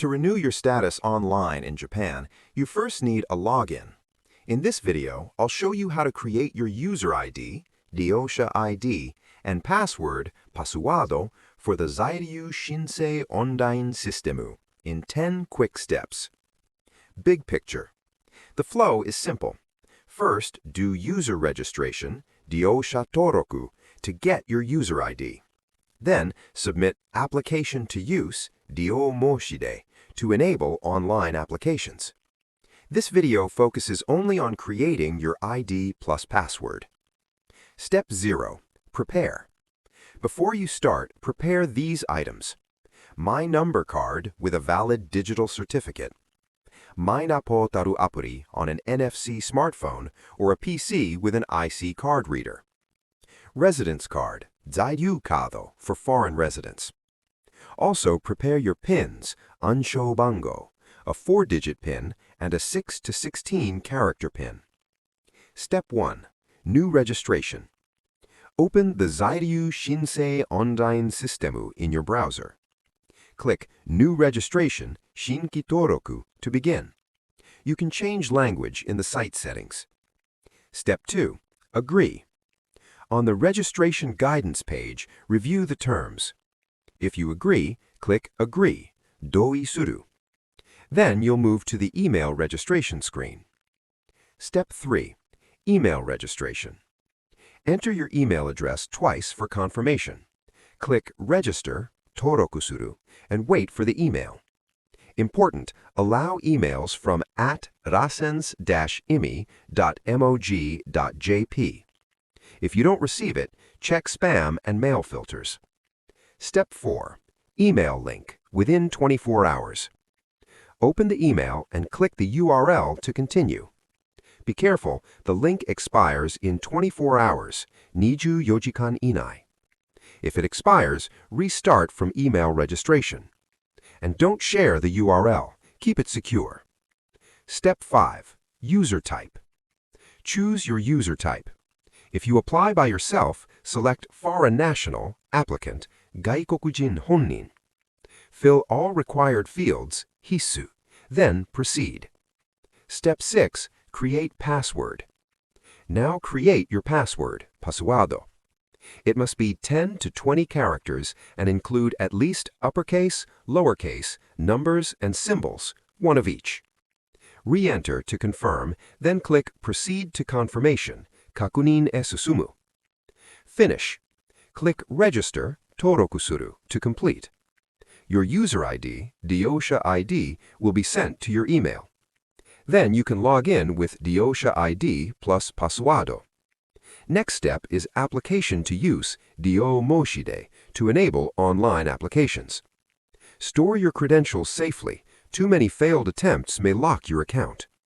To renew your status online in Japan, you first need a login. In this video, I'll show you how to create your user ID, Ryosha ID, and password, Pasuwado, for the Zairyu Shinsei Online System in 10 quick steps. Big picture. The flow is simple. First, do user registration, Ryosha Toroku, to get your user ID. Then, submit application to use, Ryo Moshide, to enable online applications. This video focuses only on creating your ID plus password. Step 0. Prepare. Before you start, prepare these items. My Number card with a valid digital certificate. Mainapotaru Apuri on an NFC smartphone or a PC with an IC card reader. Residence card, Zairyu Kado, for foreign residents. Also prepare your pins, Anshou Bango, a 4-digit pin and a 6 to 16 character pin. Step 1. New registration. Open the Zairyu Shinsei Online System in your browser. Click New Registration, Shinki Toroku, to begin. You can change language in the site settings. Step 2. Agree. On the registration guidance page, review the terms. If you agree, click Agree, Doi Suru. Then you'll move to the email registration screen. Step 3. Email registration. Enter your email address twice for confirmation. Click Register, Toroku Suru, and wait for the email. Important, allow emails from @rasens-imi.mog.jp. If you don't receive it, check spam and mail filters. Step 4. Email link, within 24 hours. Open the email and click the URL to continue. Be careful, the link expires in 24 hours, 24 jikan inai. If it expires, restart from email registration. And don't share the URL, keep it secure. Step 5. User type. Choose your user type. If you apply by yourself, select Foreign National, Applicant, Gaikokujin Honnin. Fill all required fields, Hissu, then proceed. Step 6. Create password. Now create your password, Pasuwado. It must be 10 to 20 characters and include at least uppercase, lowercase, numbers, and symbols, one of each. Re-enter to confirm, then click Proceed to Confirmation, Kakunin e Susumu. Finish. Click Register, Toroku Suru, to complete. Your user ID, Ryosha ID, will be sent to your email. Then you can log in with Ryosha ID plus Pasuwado. Next step is application to use, Ryo Moshide, to enable online applications. Store your credentials safely. Too many failed attempts may lock your account.